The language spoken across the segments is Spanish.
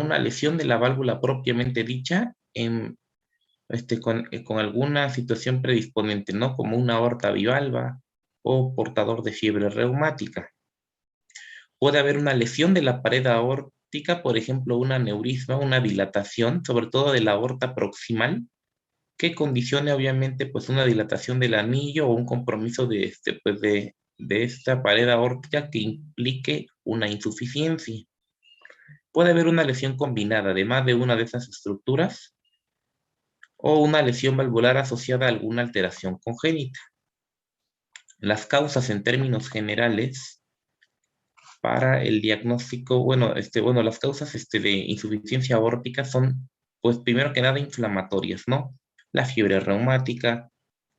una lesión de la válvula propiamente dicha con alguna situación predisponente, ¿no? Como una aorta bivalva o portador de fiebre reumática. Puede haber una lesión de la pared aórtica, por ejemplo, un aneurisma, una dilatación, sobre todo de la aorta proximal, que condicione obviamente pues una dilatación del anillo o un compromiso de esta pared aórtica que implique una insuficiencia. Puede haber una lesión combinada de más de una de esas estructuras o una lesión valvular asociada a alguna alteración congénita. Las causas en términos generales para el diagnóstico, las causas de insuficiencia aórtica son, pues primero que nada, inflamatorias, ¿no? La fiebre reumática,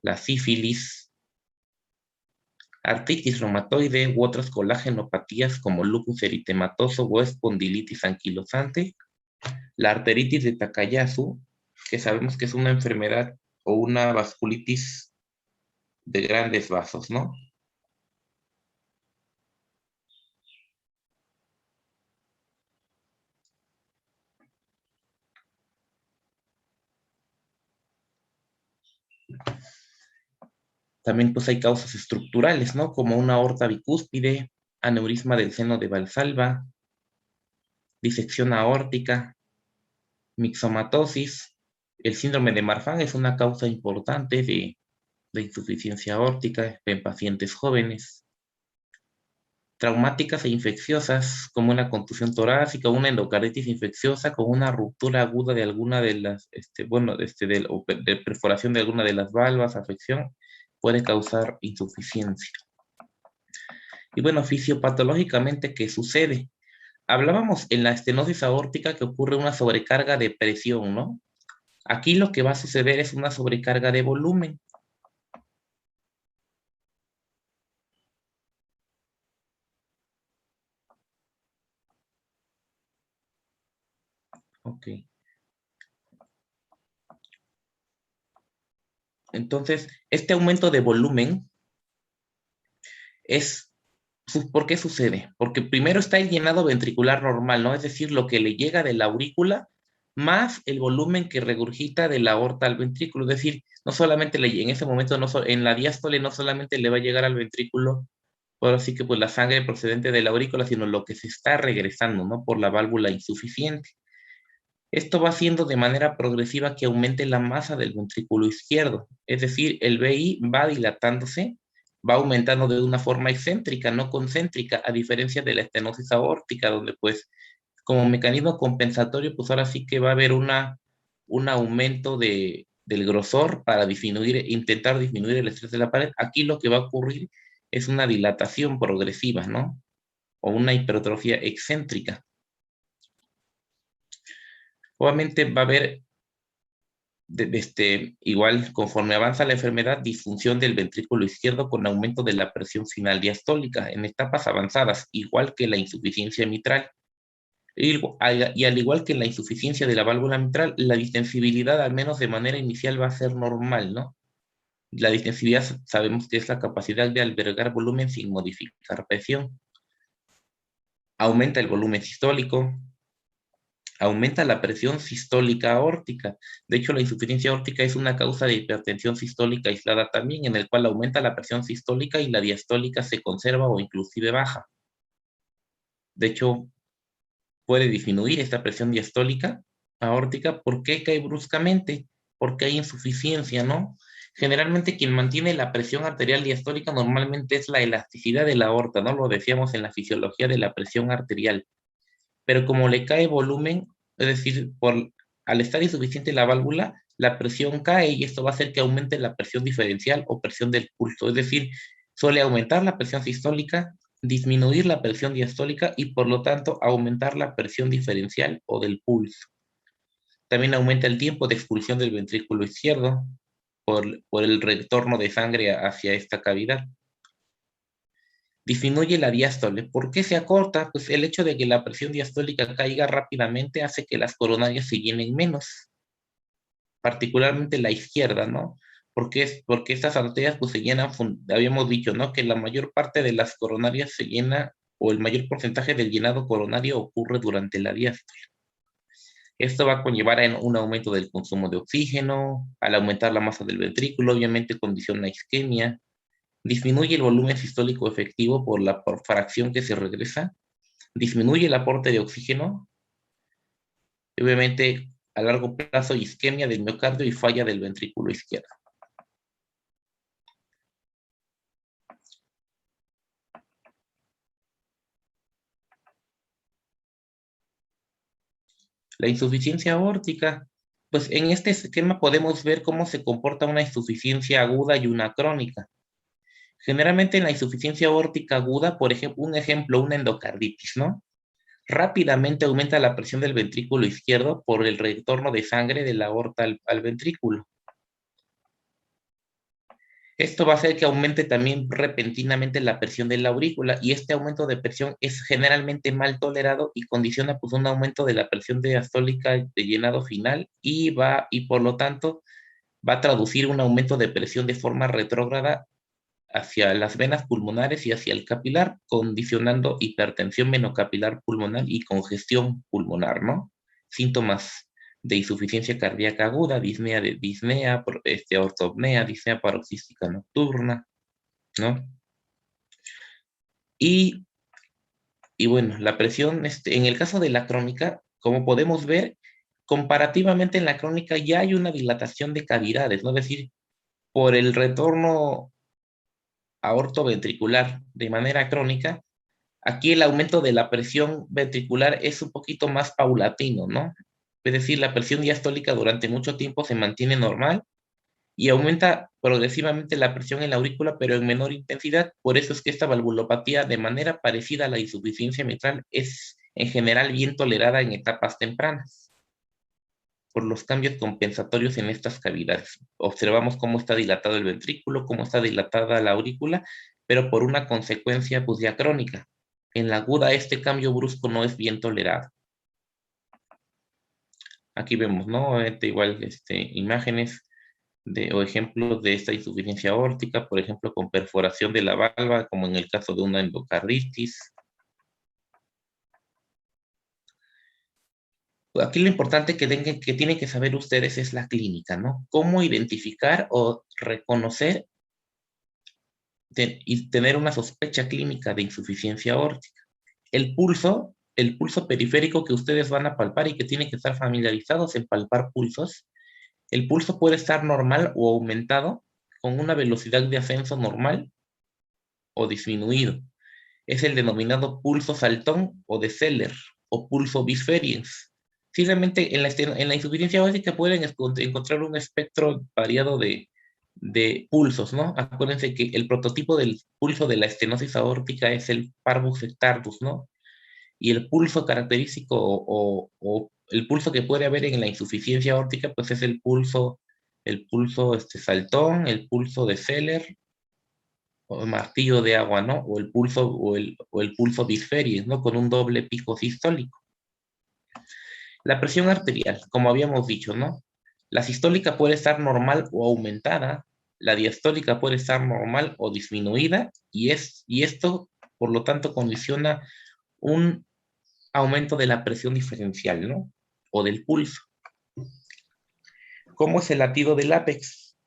la sífilis, artritis reumatoide u otras colagenopatías como lupus eritematoso o espondilitis anquilosante, la arteritis de Takayasu, que sabemos que es una enfermedad o una vasculitis de grandes vasos, ¿no? También pues hay causas estructurales, ¿no? Como una aorta bicúspide, aneurisma del seno de Valsalva, disección aórtica, mixomatosis. El síndrome de Marfan es una causa importante de insuficiencia aórtica en pacientes jóvenes. Traumáticas e infecciosas, como una contusión torácica, una endocarditis infecciosa con una ruptura aguda de alguna de las, de perforación de alguna de las valvas, afección, puede causar insuficiencia. Y bueno, fisiopatológicamente, ¿qué sucede? Hablábamos en la estenosis aórtica que ocurre una sobrecarga de presión, ¿no? Aquí lo que va a suceder es una sobrecarga de volumen. Ok. Entonces, este aumento de volumen ¿por qué sucede? Porque primero está el llenado ventricular normal, ¿no? Es decir, lo que le llega de la aurícula más el volumen que regurgita de la aorta al ventrículo. Es decir, no solamente en ese momento, en la diástole no solamente le va a llegar al ventrículo, ahora sí que pues la sangre procedente de la aurícula, sino lo que se está regresando, ¿no? Por la válvula insuficiente. Esto va haciendo de manera progresiva que aumente la masa del ventrículo izquierdo. Es decir, el VI va dilatándose, va aumentando de una forma excéntrica, no concéntrica, a diferencia de la estenosis aórtica, donde pues como mecanismo compensatorio, pues ahora sí que va a haber un aumento del grosor para intentar disminuir el estrés de la pared. Aquí lo que va a ocurrir es una dilatación progresiva, ¿no? O una hipertrofia excéntrica. Obviamente va a haber, igual, conforme avanza la enfermedad, disfunción del ventrículo izquierdo con aumento de la presión final diastólica en etapas avanzadas, igual que la insuficiencia mitral. Y al igual que la insuficiencia de la válvula mitral, la distensibilidad, al menos de manera inicial, va a ser normal, ¿no? La distensibilidad sabemos que es la capacidad de albergar volumen sin modificar presión. Aumenta el volumen sistólico, aumenta la presión sistólica aórtica. De hecho, la insuficiencia aórtica es una causa de hipertensión sistólica aislada también, en el cual aumenta la presión sistólica y la diastólica se conserva o inclusive baja. De hecho, puede disminuir esta presión diastólica aórtica. ¿Por qué cae bruscamente? Porque hay insuficiencia, ¿no? Generalmente quien mantiene la presión arterial diastólica normalmente es la elasticidad de la aorta, ¿no? Lo decíamos en la fisiología de la presión arterial. Pero como le cae volumen, es decir, al estar insuficiente la válvula, la presión cae y esto va a hacer que aumente la presión diferencial o presión del pulso. Es decir, suele aumentar la presión sistólica, disminuir la presión diastólica y por lo tanto aumentar la presión diferencial o del pulso. También aumenta el tiempo de expulsión del ventrículo izquierdo por el retorno de sangre hacia esta cavidad. Disminuye la diástole. ¿Por qué se acorta? Pues el hecho de que la presión diastólica caiga rápidamente hace que las coronarias se llenen menos, particularmente la izquierda, ¿no? Porque estas arterias pues se llenan, habíamos dicho, ¿no? Que la mayor parte de las coronarias se llena, o el mayor porcentaje del llenado coronario ocurre durante la diástole. Esto va a conllevar en un aumento del consumo de oxígeno. Al aumentar la masa del ventrículo, obviamente condiciona la isquemia, disminuye el volumen sistólico efectivo por fracción que se regresa, disminuye el aporte de oxígeno, y obviamente a largo plazo isquemia del miocardio y falla del ventrículo izquierdo. La insuficiencia aórtica, pues en este esquema podemos ver cómo se comporta una insuficiencia aguda y una crónica. Generalmente en la insuficiencia aórtica aguda, por ejemplo, una endocarditis, ¿no? Rápidamente aumenta la presión del ventrículo izquierdo por el retorno de sangre de la aorta al ventrículo. Esto va a hacer que aumente también repentinamente la presión de la aurícula, y este aumento de presión es generalmente mal tolerado y condiciona pues un aumento de la presión diastólica de llenado final, y por lo tanto va a traducir un aumento de presión de forma retrógrada hacia las venas pulmonares y hacia el capilar, condicionando hipertensión venocapilar pulmonar y congestión pulmonar, ¿no? Síntomas de insuficiencia cardíaca aguda, disnea, ortopnea, disnea paroxística nocturna, ¿no? Y, y bueno, la presión, en el caso de la crónica, como podemos ver, comparativamente en la crónica ya hay una dilatación de cavidades, ¿no? Es decir, por el retorno aortoventricular de manera crónica, aquí el aumento de la presión ventricular es un poquito más paulatino, ¿no? Es decir, la presión diastólica durante mucho tiempo se mantiene normal y aumenta progresivamente la presión en la aurícula, pero en menor intensidad. Por eso es que esta valvulopatía, de manera parecida a la insuficiencia mitral, es en general bien tolerada en etapas tempranas por los cambios compensatorios en estas cavidades. Observamos cómo está dilatado el ventrículo, cómo está dilatada la aurícula, pero por una consecuencia pues ya crónica. En la aguda este cambio brusco no es bien tolerado. Aquí vemos, ¿no? Igual imágenes o ejemplos de esta insuficiencia aórtica, por ejemplo, con perforación de la valva, como en el caso de una endocarditis. Aquí lo importante que tienen que saber ustedes es la clínica, ¿no? Cómo identificar o reconocer y tener una sospecha clínica de insuficiencia aórtica. El pulso periférico que ustedes van a palpar y que tienen que estar familiarizados en palpar pulsos, el pulso puede estar normal o aumentado con una velocidad de ascenso normal o disminuido. Es el denominado pulso saltón o de Seller o pulso bisferiens. Sí, realmente en la insuficiencia básica pueden encontrar un espectro variado de pulsos, ¿no? Acuérdense que el prototipo del pulso de la estenosis aórtica es el parvus et tardus, ¿no? Y el pulso característico o el pulso que puede haber en la insuficiencia aórtica, pues es el pulso saltón, el pulso de Seller, o martillo de agua, ¿no? O el pulso bisferiens, ¿no? Con un doble pico sistólico. La presión arterial, como habíamos dicho, ¿no? La sistólica puede estar normal o aumentada, la diastólica puede estar normal o disminuida, y esto, por lo tanto, condiciona un aumento de la presión diferencial, ¿no? O del pulso. ¿Cómo es el latido del ápex?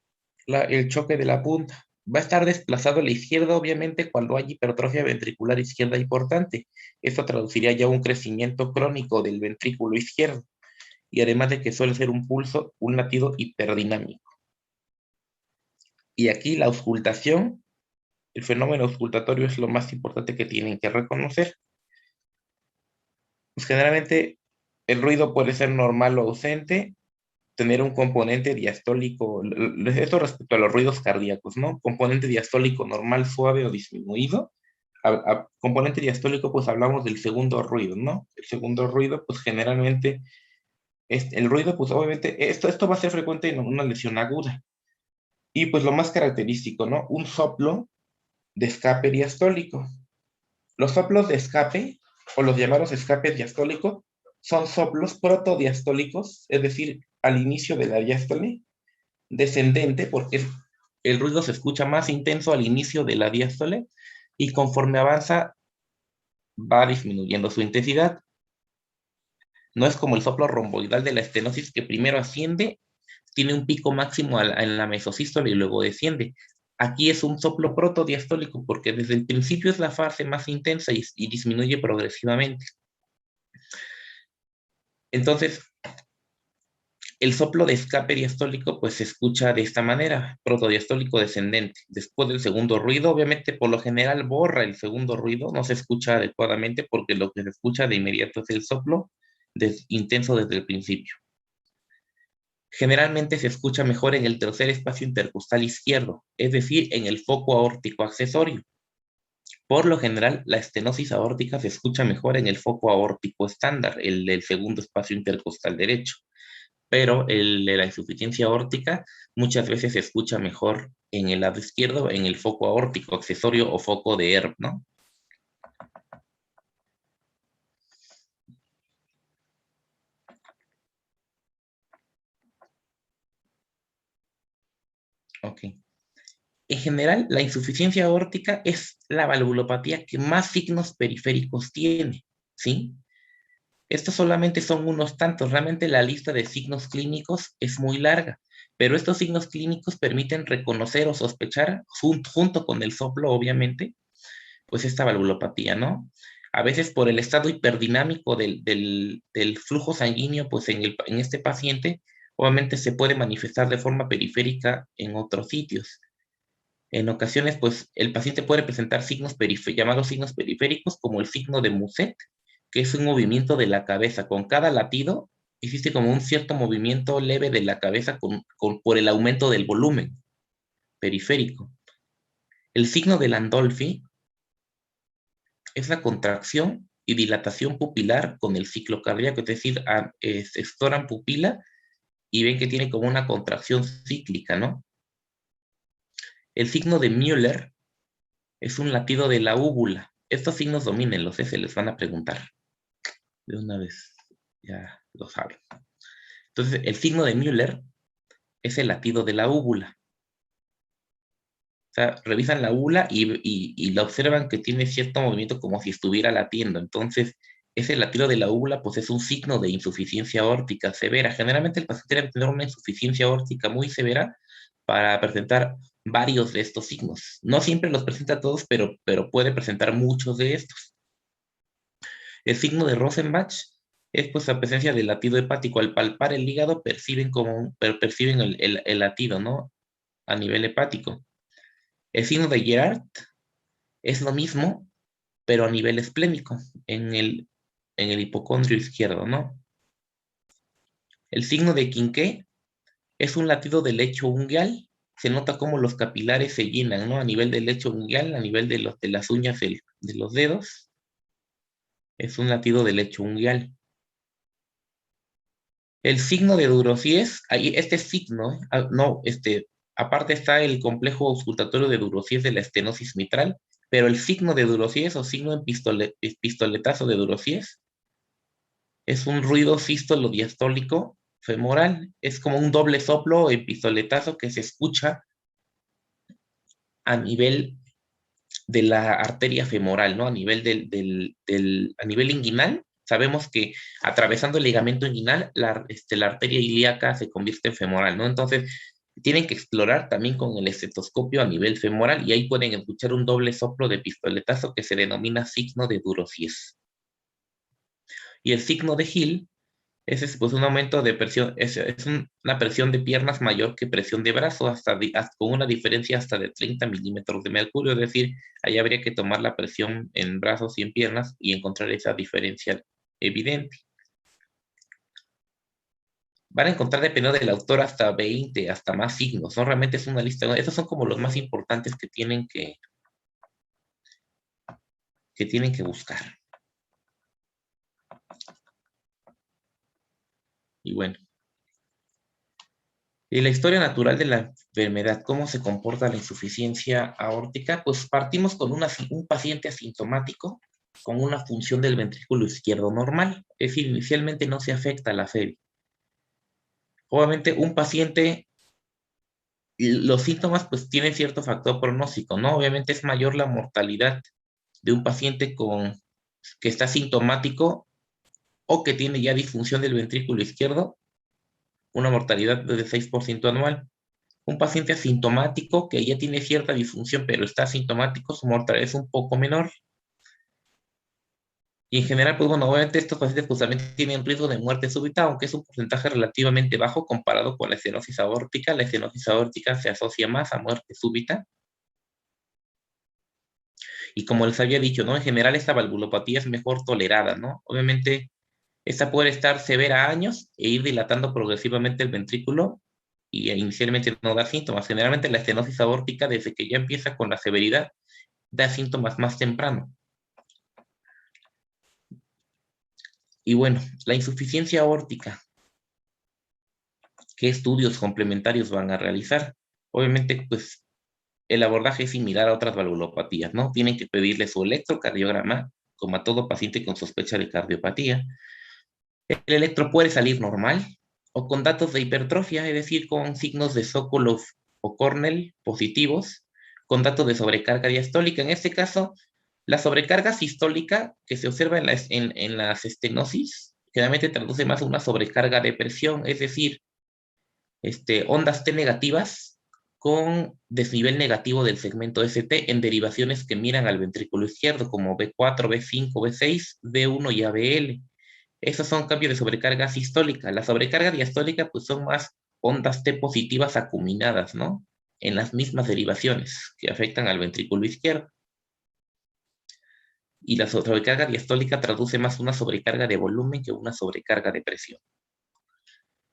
El choque de la punta. Va a estar desplazado a la izquierda, obviamente, cuando hay hipertrofia ventricular izquierda importante. Esto traduciría ya un crecimiento crónico del ventrículo izquierdo, y además de que suele ser un latido hiperdinámico. Y aquí la auscultación, el fenómeno auscultatorio es lo más importante que tienen que reconocer. Pues generalmente el ruido puede ser normal o ausente, tener un componente diastólico, esto respecto a los ruidos cardíacos, ¿no? Componente diastólico normal, suave o disminuido. Componente diastólico, pues hablamos del segundo ruido, ¿no? El segundo ruido, pues generalmente, el ruido, pues obviamente, esto va a ser frecuente en una lesión aguda. Y pues lo más característico, ¿no? Un soplo de escape diastólico. Los soplos de escape, o los llamados escapes diastólicos, son soplos protodiastólicos, es decir, al inicio de la diástole, descendente, porque el ruido se escucha más intenso al inicio de la diástole, y conforme avanza va disminuyendo su intensidad. No es como el soplo romboidal de la estenosis que primero asciende, tiene un pico máximo en la mesosístole y luego desciende. Aquí es un soplo protodiastólico porque desde el principio es la fase más intensa y disminuye progresivamente. Entonces, el soplo de escape diastólico pues se escucha de esta manera, protodiastólico descendente. Después del segundo ruido, obviamente por lo general borra el segundo ruido, no se escucha adecuadamente porque lo que se escucha de inmediato es el soplo intenso desde el principio. Generalmente se escucha mejor en el tercer espacio intercostal izquierdo, es decir, en el foco aórtico accesorio. Por lo general, la estenosis aórtica se escucha mejor en el foco aórtico estándar, el del segundo espacio intercostal derecho. Pero el de la insuficiencia aórtica muchas veces se escucha mejor en el lado izquierdo, en el foco aórtico accesorio o foco de Erb, ¿no? Ok. En general, la insuficiencia aórtica es la valvulopatía que más signos periféricos tiene, ¿sí? Estos solamente son unos tantos, realmente la lista de signos clínicos es muy larga, pero estos signos clínicos permiten reconocer o sospechar, junto con el soplo, obviamente, pues esta valvulopatía, ¿no? A veces por el estado hiperdinamico del flujo sanguíneo, pues en este paciente, obviamente se puede manifestar de forma periférica en otros sitios. En ocasiones, pues el paciente puede presentar signos llamados signos periféricos, como el signo de Muset, que es un movimiento de la cabeza. Con cada latido existe como un cierto movimiento leve de la cabeza por el aumento del volumen periférico. El signo de Landolfi es la contracción y dilatación pupilar con el ciclo cardíaco, es decir, se exploran pupila y ven que tiene como una contracción cíclica, ¿no? El signo de Müller es un latido de la úvula. Estos signos domínenlos, se les van a preguntar. De una vez, ya lo saben. Entonces, el signo de Müller es el latido de la úvula. O sea, revisan la úvula y la observan que tiene cierto movimiento como si estuviera latiendo. Entonces, ese latido de la úvula, pues es un signo de insuficiencia aórtica severa. Generalmente el paciente debe tener una insuficiencia aórtica muy severa para presentar varios de estos signos. No siempre los presenta todos, pero puede presentar muchos de estos. El signo de Rosenbach es pues la presencia del latido hepático. Al palpar el hígado perciben el latido, ¿no? A nivel hepático. El signo de Gerard es lo mismo, pero a nivel esplénico, en el hipocondrio izquierdo, ¿no? El signo de Quinqué es un latido del lecho unguial. Se nota cómo los capilares se llenan, ¿no? A nivel del lecho unguial, a nivel de las uñas de los dedos. Es un latido del lecho unguial. El signo de Durosíes, ahí este signo, no, aparte está el complejo auscultatorio de Durosíes de la estenosis mitral, pero el signo de Durosíes o signo epistoletazo de Durosíes es un ruido sístolo diastólico femoral, es como un doble soplo epistoletazo que se escucha a nivel de la arteria femoral, ¿no? A nivel a nivel inguinal, sabemos que atravesando el ligamento inguinal, la arteria ilíaca se convierte en femoral, ¿no? Entonces, tienen que explorar también con el estetoscopio a nivel femoral y ahí pueden escuchar un doble soplo de pistoletazo que se denomina signo de Durosíes. Y el signo de Hill es pues un aumento de presión, es una presión de piernas mayor que presión de brazo, con una diferencia hasta de 30 milímetros de mercurio, es decir, ahí habría que tomar la presión en brazos y en piernas y encontrar esa diferencia evidente. Van a encontrar, dependiendo del autor, hasta 20, hasta más signos, ¿no? Realmente es una lista, ¿no? Esos son como los más importantes que tienen que buscar. Y bueno, y la historia natural de la enfermedad, cómo se comporta la insuficiencia aórtica, pues partimos con un paciente asintomático con una función del ventrículo izquierdo normal, es decir, inicialmente no se afecta a la FEBI. Obviamente un paciente, los síntomas pues tienen cierto factor pronóstico, ¿no? Obviamente es mayor la mortalidad de un paciente que está sintomático o que tiene ya disfunción del ventrículo izquierdo, una mortalidad de 6% anual. Un paciente asintomático que ya tiene cierta disfunción, pero está asintomático, su mortalidad es un poco menor. Y en general, pues bueno, obviamente estos pacientes pues también tienen riesgo de muerte súbita, aunque es un porcentaje relativamente bajo comparado con la estenosis aórtica. La estenosis aórtica se asocia más a muerte súbita. Y como les había dicho, ¿no? En general esta valvulopatía es mejor tolerada, ¿no? Obviamente, esta puede estar severa años e ir dilatando progresivamente el ventrículo y inicialmente no da síntomas. Generalmente la estenosis aórtica, desde que ya empieza con la severidad, da síntomas más temprano. Y bueno, la insuficiencia aórtica, ¿qué estudios complementarios van a realizar? Obviamente, pues el abordaje es similar a otras valvulopatías, ¿no? Tienen que pedirle su electrocardiograma, como a todo paciente con sospecha de cardiopatía. El electro puede salir normal o con datos de hipertrofia, es decir, con signos de Sokolov o Cornell positivos, con datos de sobrecarga diastólica. En este caso, la sobrecarga sistólica que se observa en las estenosis generalmente traduce más a una sobrecarga de presión, es decir, ondas T negativas con desnivel negativo del segmento ST en derivaciones que miran al ventrículo izquierdo, como B4, B5, B6, B1 y ABL. Esos son cambios de sobrecarga sistólica. La sobrecarga diastólica, pues son más ondas T positivas acuminadas, ¿no? En las mismas derivaciones que afectan al ventrículo izquierdo. Y la sobrecarga diastólica traduce más una sobrecarga de volumen que una sobrecarga de presión.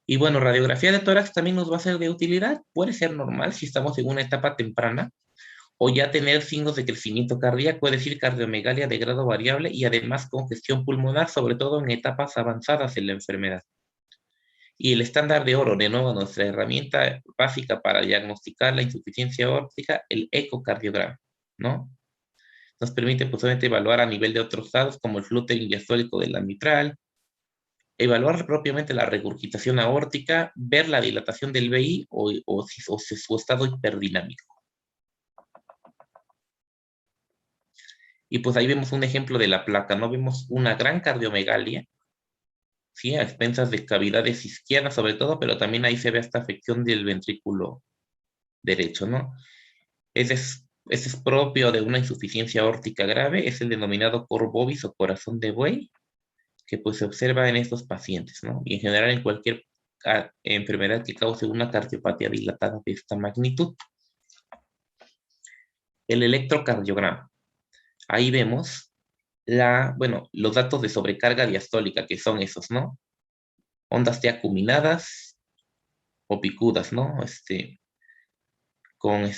Y bueno, radiografía de tórax también nos va a ser de utilidad. Puede ser normal si estamos en una etapa temprana o ya tener signos de crecimiento cardíaco, es decir, cardiomegalia de grado variable y además congestión pulmonar, sobre todo en etapas avanzadas en la enfermedad. Y el estándar de oro, de nuevo, nuestra herramienta básica para diagnosticar la insuficiencia aórtica, el ecocardiograma, ¿no? Nos permite, pues, obviamente, evaluar a nivel de otros datos, como el flujo diastólico de la mitral, evaluar propiamente la regurgitación aórtica, ver la dilatación del VI o su estado hiperdinámico. Y pues ahí vemos un ejemplo de la placa, ¿no? Vemos una gran cardiomegalia, ¿sí? A expensas de cavidades izquierdas sobre todo, pero también ahí se ve esta afección del ventrículo derecho, ¿no? Ese es propio de una insuficiencia aórtica grave, es el denominado cor bovis o corazón de buey, que pues se observa en estos pacientes, ¿no? Y en general en cualquier enfermedad que cause una cardiopatía dilatada de esta magnitud. El electrocardiograma. Ahí vemos los datos de sobrecarga diastólica, que son esos, ¿no? Ondas T acuminadas o picudas, ¿no? Con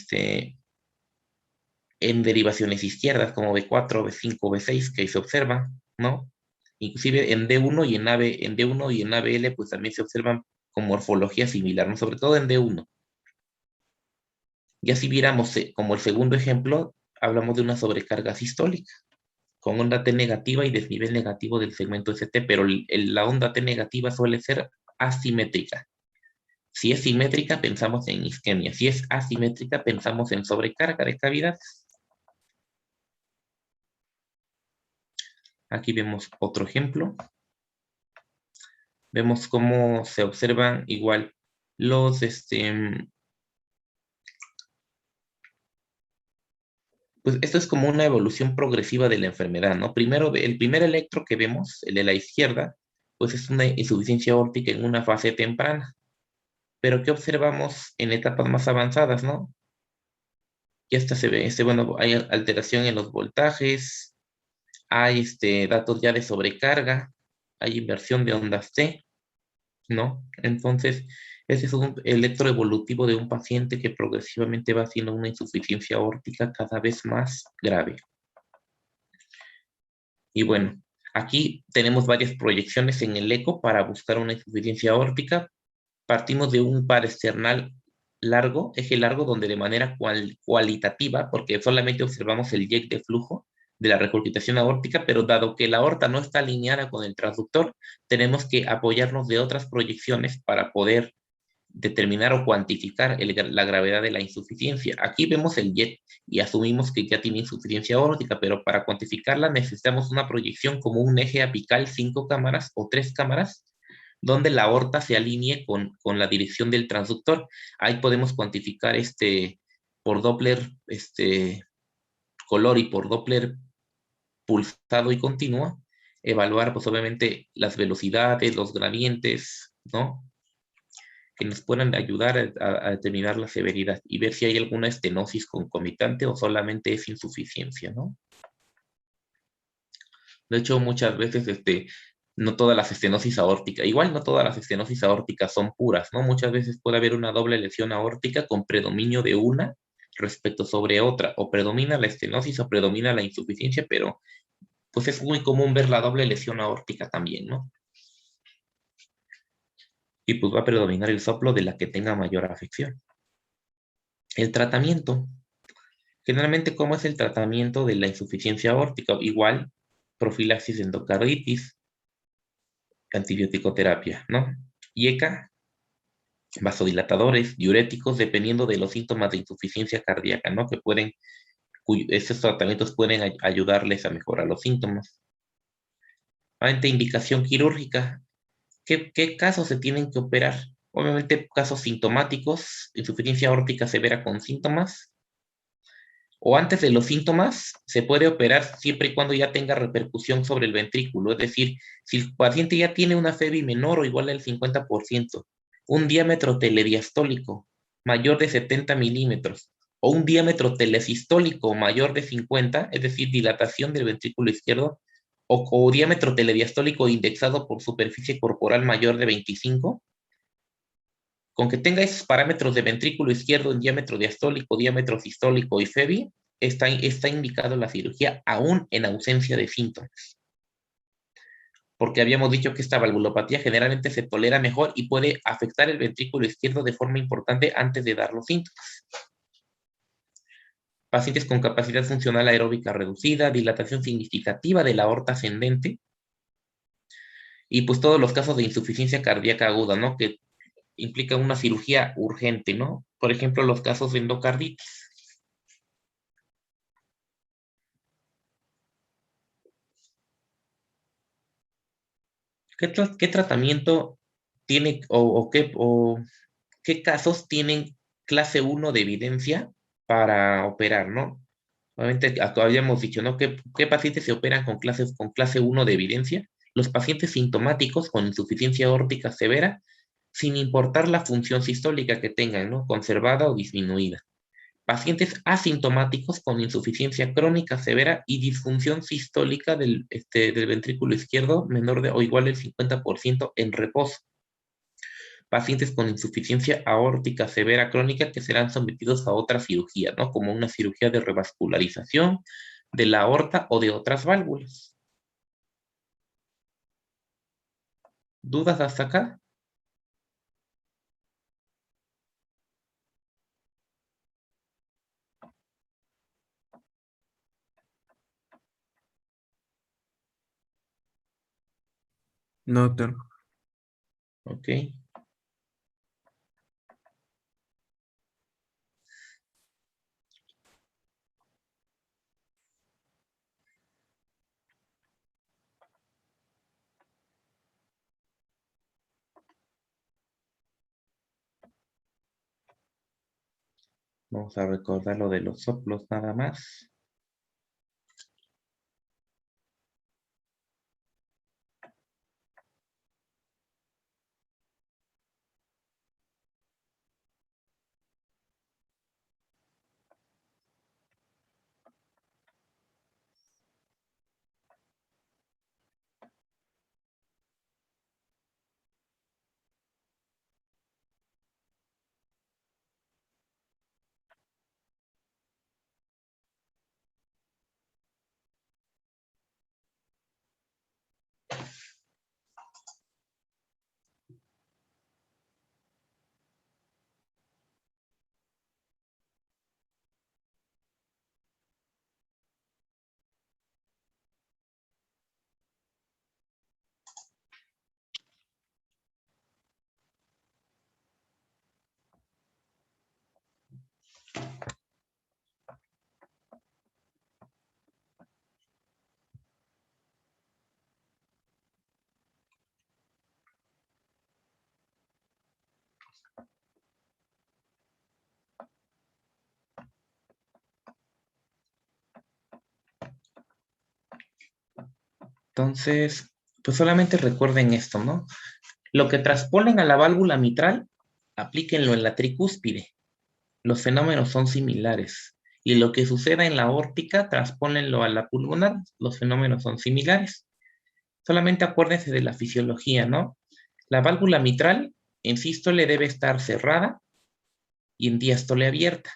en derivaciones izquierdas, como B4, B5, B6, que se observan, ¿no? Inclusive en D1 y en D1 y en ABL, pues también se observan con morfología similar, ¿no? Sobre todo en D1. Ya si viéramos como el segundo ejemplo, hablamos de una sobrecarga sistólica, con onda T negativa y desnivel negativo del segmento ST, pero la onda T negativa suele ser asimétrica. Si es simétrica, pensamos en isquemia. Si es asimétrica, pensamos en sobrecarga de cavidades. Aquí vemos otro ejemplo. Vemos cómo se observan igual los, pues esto es como una evolución progresiva de la enfermedad, ¿no? Primero, el primer electro que vemos, el de la izquierda, pues es una insuficiencia aórtica en una fase temprana. Pero ¿qué observamos en etapas más avanzadas, no? Ya hasta se ve, bueno, hay alteración en los voltajes, hay datos ya de sobrecarga, hay inversión de ondas T, ¿no? Entonces, ese es un electro evolutivo de un paciente que progresivamente va haciendo una insuficiencia aórtica cada vez más grave. Y bueno, aquí tenemos varias proyecciones en el eco para buscar una insuficiencia aórtica. Partimos de un par external largo, eje largo, donde de manera cualitativa, porque solamente observamos el YEC de flujo de la regurgitación aórtica, pero dado que la aorta no está alineada con el transductor, tenemos que apoyarnos de otras proyecciones para poder determinar o cuantificar la gravedad de la insuficiencia. Aquí vemos el jet y asumimos que ya tiene insuficiencia aórtica, pero para cuantificarla necesitamos una proyección como un eje apical 5 cámaras o 3 cámaras, donde la aorta se alinee con la dirección del transductor. Ahí podemos cuantificar por Doppler color y por Doppler pulsado y continuo, evaluar pues obviamente las velocidades, los gradientes, ¿no? Que nos puedan ayudar a determinar la severidad y ver si hay alguna estenosis concomitante o solamente es insuficiencia, ¿no? De hecho, muchas veces no todas las estenosis aórticas, igual no todas las estenosis aórticas son puras, ¿no? Muchas veces puede haber una doble lesión aórtica con predominio de una respecto sobre otra, o predomina la estenosis o predomina la insuficiencia, pero pues es muy común ver la doble lesión aórtica también, ¿no? Y pues va a predominar el soplo de la que tenga mayor afección. El tratamiento. Generalmente, ¿cómo es el tratamiento de la insuficiencia aórtica? Igual, profilaxis de endocarditis, antibiótico terapia, ¿no? IECA, vasodilatadores, diuréticos, dependiendo de los síntomas de insuficiencia cardíaca, ¿no? Estos tratamientos pueden ayudarles a mejorar los síntomas. Ante indicación quirúrgica, ¿qué casos se tienen que operar? Obviamente, casos sintomáticos, insuficiencia aórtica severa con síntomas, o antes de los síntomas, se puede operar siempre y cuando ya tenga repercusión sobre el ventrículo. Es decir, si el paciente ya tiene una FEBI menor o igual al 50%, un diámetro telediastólico mayor de 70 milímetros, o un diámetro telesistólico mayor de 50, es decir, dilatación del ventrículo izquierdo, o diámetro telediastólico indexado por superficie corporal mayor de 25, con que tenga esos parámetros de ventrículo izquierdo en diámetro diastólico, diámetro sistólico y FEBI, está indicado la cirugía aún en ausencia de síntomas. Porque habíamos dicho que esta valvulopatía generalmente se tolera mejor y puede afectar el ventrículo izquierdo de forma importante antes de dar los síntomas. Pacientes con capacidad funcional aeróbica reducida, dilatación significativa de la aorta ascendente, y pues todos los casos de insuficiencia cardíaca aguda, ¿no? Que implica una cirugía urgente, ¿no? Por ejemplo, los casos de endocarditis. ¿Qué tratamiento tiene qué casos tienen clase 1 de evidencia para operar, ¿no? Obviamente, acá habíamos dicho, ¿no? ¿Qué pacientes se operan con clase 1 de evidencia? Los pacientes sintomáticos con insuficiencia aórtica severa, sin importar la función sistólica que tengan, ¿no? Conservada o disminuida. Pacientes asintomáticos con insuficiencia crónica severa y disfunción sistólica del ventrículo izquierdo menor de o igual al 50% en reposo. Pacientes con insuficiencia aórtica severa crónica que serán sometidos a otra cirugía, ¿no? Como una cirugía de revascularización de la aorta o de otras válvulas. ¿Dudas hasta acá? No, doctor. Ok. Vamos a recordar lo de los soplos nada más. Entonces, pues solamente recuerden esto, ¿no? Lo que trasponen a la válvula mitral, aplíquenlo en la tricúspide. Los fenómenos son similares. Y lo que suceda en la aórtica, transpónenlo a la pulmonar. Los fenómenos son similares. Solamente acuérdense de la fisiología, ¿no? La válvula mitral en sístole debe estar cerrada y en diástole abierta.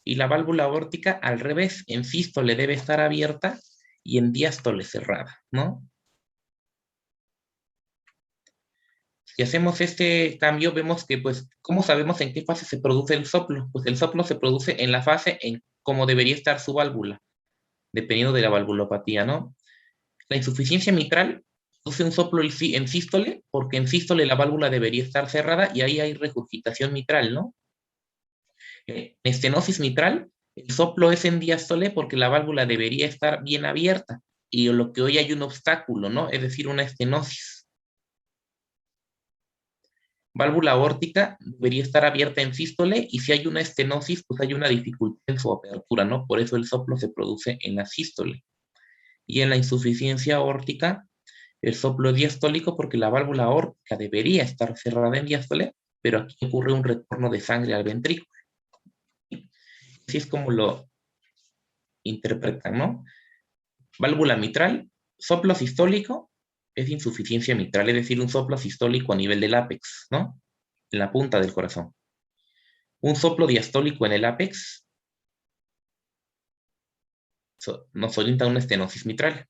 Y la válvula aórtica al revés, en sístole debe estar abierta y en diástole cerrada, ¿no? Si hacemos este cambio, vemos que, pues, ¿cómo sabemos en qué fase se produce el soplo? Pues el soplo se produce en la fase en cómo debería estar su válvula, dependiendo de la valvulopatía, ¿no? La insuficiencia mitral produce un soplo en sístole, porque en sístole la válvula debería estar cerrada y ahí hay regurgitación mitral, ¿no? En estenosis mitral, el soplo es en diástole porque la válvula debería estar bien abierta y lo que hoy hay un obstáculo, ¿no? Es decir, una estenosis. Válvula aórtica debería estar abierta en sístole y si hay una estenosis, pues hay una dificultad en su apertura, ¿no? Por eso el soplo se produce en la sístole. Y en la insuficiencia aórtica, el soplo es diastólico porque la válvula aórtica debería estar cerrada en diástole, pero aquí ocurre un retorno de sangre al ventrículo. Así es como lo interpretan, ¿no? Válvula mitral, soplo sistólico es insuficiencia mitral, es decir, un soplo sistólico a nivel del ápex, ¿no? En la punta del corazón. Un soplo diastólico en el ápex nos orienta a una estenosis mitral.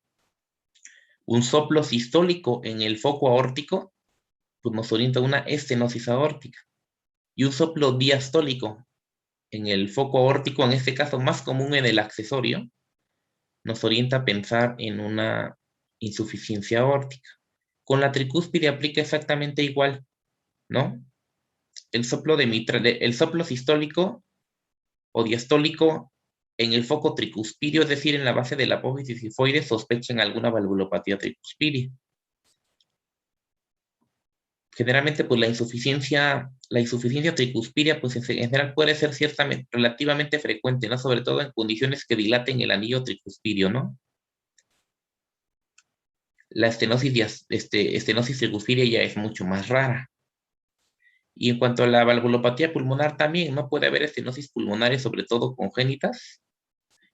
Un soplo sistólico en el foco aórtico pues nos orienta a una estenosis aórtica. Y un soplo diastólico en el foco aórtico, en este caso más común en el accesorio, nos orienta a pensar en una insuficiencia aórtica. Con la tricúspide aplica exactamente igual, ¿no? El soplo sistólico o diastólico en el foco tricuspidio, es decir, en la base de la apófisis sifoide, sospechan alguna valvulopatía tricuspidia. Generalmente, pues la insuficiencia tricuspidia, pues en general puede ser ciertamente, relativamente frecuente, ¿no? Sobre todo en condiciones que dilaten el anillo tricuspidio, ¿no? La estenosis tricuspidia ya es mucho más rara. Y en cuanto a la valvulopatía pulmonar también, ¿no? Puede haber estenosis pulmonares, sobre todo congénitas,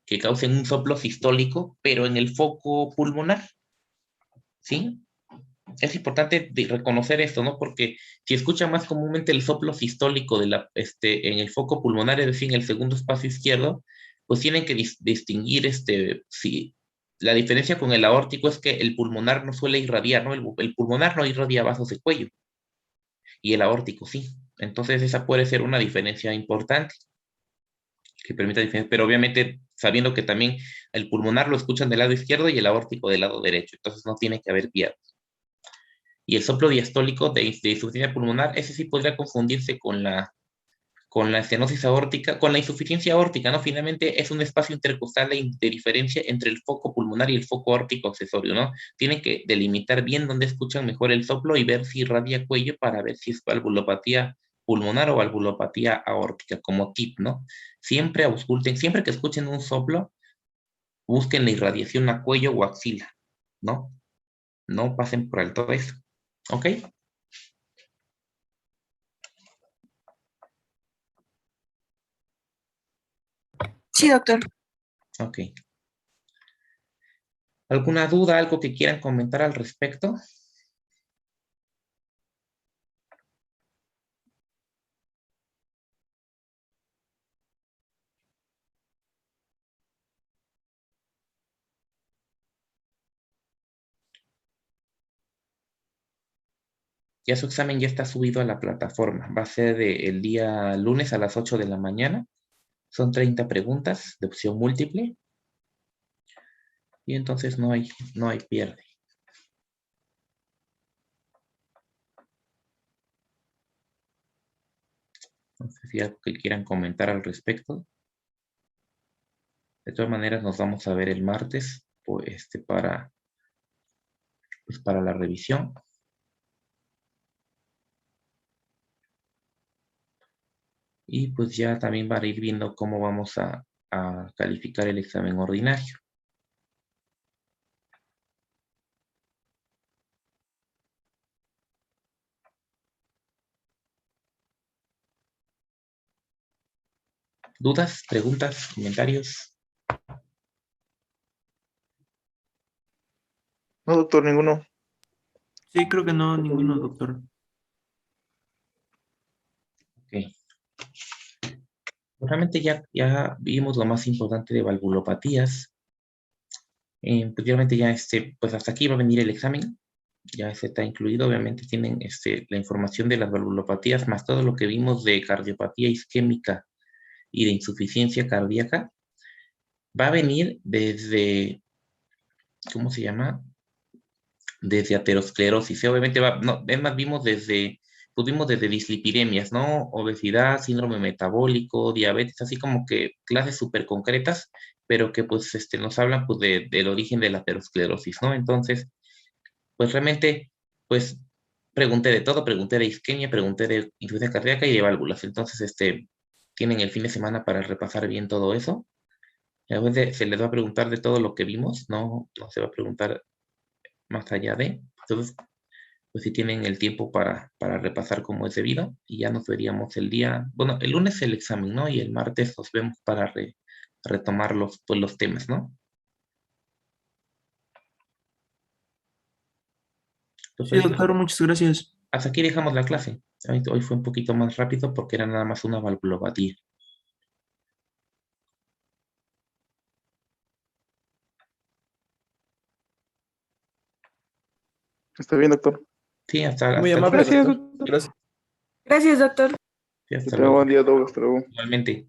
que causen un soplo sistólico, pero en el foco pulmonar, ¿sí? Es importante reconocer esto, ¿no? Porque si escucha más comúnmente el soplo sistólico en el foco pulmonar, es decir, en el segundo espacio izquierdo, pues tienen que distinguir, si la diferencia con el aórtico es que el pulmonar no suele irradiar, ¿no? El pulmonar no irradia vasos de cuello, y el aórtico sí. Entonces esa puede ser una diferencia importante que permita diferenciar, pero obviamente sabiendo que también el pulmonar lo escuchan del lado izquierdo y el aórtico del lado derecho, entonces no tiene que haber pierde. Y el soplo diastólico de insuficiencia pulmonar, ese sí podría confundirse con la estenosis aórtica, con la insuficiencia aórtica, ¿no? Finalmente es un espacio intercostal de diferencia entre el foco pulmonar y el foco aórtico accesorio, ¿no? Tienen que delimitar bien dónde escuchan mejor el soplo y ver si irradia cuello para ver si es valvulopatía pulmonar o valvulopatía aórtica, como tip, ¿no? Siempre ausculten, siempre que escuchen un soplo, busquen la irradiación a cuello o axila, ¿no? No pasen por alto eso, ¿ok? Sí, doctor. Ok. ¿Alguna duda, algo que quieran comentar al respecto? Ya su examen ya está subido a la plataforma. Va a ser el día lunes a las 8 de la mañana. Son 30 preguntas de opción múltiple. Y entonces no hay pierde. Entonces, si hay algo que quieran comentar al respecto. De todas maneras, nos vamos a ver el martes pues, para la revisión. Y pues ya también van a ir viendo cómo vamos a calificar el examen ordinario. ¿Dudas, preguntas, comentarios? No, doctor, ninguno. Sí, creo que no, ninguno, doctor. Ok. Pues realmente ya vimos lo más importante de valvulopatías. Pues realmente ya pues hasta aquí va a venir el examen. Ya se está incluido, obviamente tienen la información de las valvulopatías, más todo lo que vimos de cardiopatía isquémica y de insuficiencia cardíaca. Va a venir desde, ¿cómo se llama? Desde aterosclerosis. Obviamente no, es más, vimos desde dislipidemias, ¿no? Obesidad, síndrome metabólico, diabetes, así como que clases súper concretas, pero que pues nos hablan pues del origen de la aterosclerosis, ¿no? Entonces, pues realmente, pues pregunté de todo, pregunté de isquemia, pregunté de insuficiencia cardíaca y de válvulas. Entonces, tienen el fin de semana para repasar bien todo eso. Y a veces se les va a preguntar de todo lo que vimos, no se va a preguntar más allá de. Entonces, pues si tienen el tiempo para repasar como es debido, y ya nos veríamos bueno, el lunes el examen, ¿no? Y el martes nos vemos para retomar pues, los temas, ¿no? Pues Sí, doctor, muchas gracias. hasta aquí dejamos la clase. Hoy fue un poquito más rápido porque era nada más una valvulopatía. Está bien, doctor. Sí, hasta Muy aquí. amable, Gracias, doctor. doctor. Gracias. Gracias, doctor. Sí, Que hasta tenga luego. buen día, doctor. Hasta luego. Igualmente.